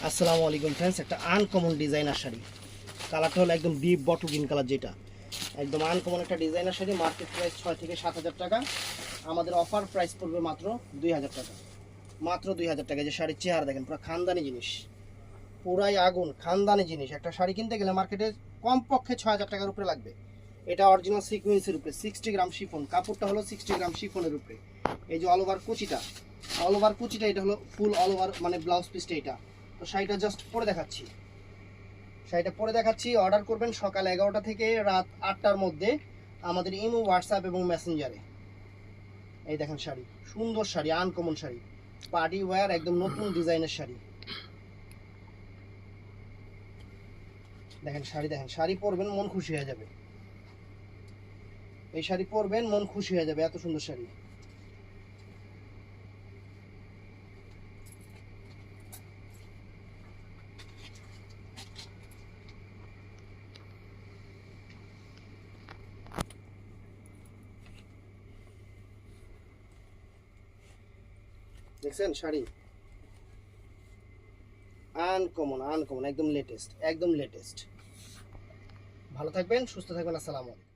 আসসালামু আলাইকুম ফ্রেন্ডস, একটা আনকমন ডিজাইনার শাড়ি। কালারটা হলো একদম ডিপ বটল গ্রিন কালার, যেটা একদম আনকমন একটা ডিজাইনার শাড়ি। মার্কেট প্রাইস 6 থেকে 7 হাজার টাকা, আমাদের অফার প্রাইস পড়বে মাত্র 2 হাজার টাকা। মাত্র 2 হাজার টাকা। যে শাড়ির চেহারা দেখেন, পুরো খানদানি জিনিস, পুরাই আগুন, খানদানি জিনিস। একটা শাড়ি কিনতে গেলে মার্কেটে কমপক্ষে 6 হাজার টাকার উপরে লাগবে। এটা অরিজিনাল সিকোয়েন্সের উপরে 60 গ্রাম শিফন, কাপড়টা হলো 60 গ্রাম শিফনের উপরে। এই যে অল ওভার কুচিটা এটা হলো ফুল অল ওভার, মানে ব্লাউজ পিসটা এটা। তো শাড়িটা জাস্ট পরে দেখাচ্ছি। অর্ডার করবেন সকাল 11টা থেকে রাত 8টার মধ্যে আমাদের ইমো, হোয়াটসঅ্যাপ এবং মেসেঞ্জারে। এই দেখেন শাড়ি, সুন্দর sari, uncommon sari, party wear, একদম নতুন ডিজাইনের শাড়ি। দেখেন শাড়ি পরবেন মন খুশি হয়ে যাবে। এই শাড়ি পরবেন মন খুশি হয়ে যাবে, এত সুন্দর শাড়ি। দেখছেন শাড়ি, আনকমন একদম লেটেস্ট। ভালো থাকবেন, সুস্থ থাকবেন। আসসালামু আলাইকুম।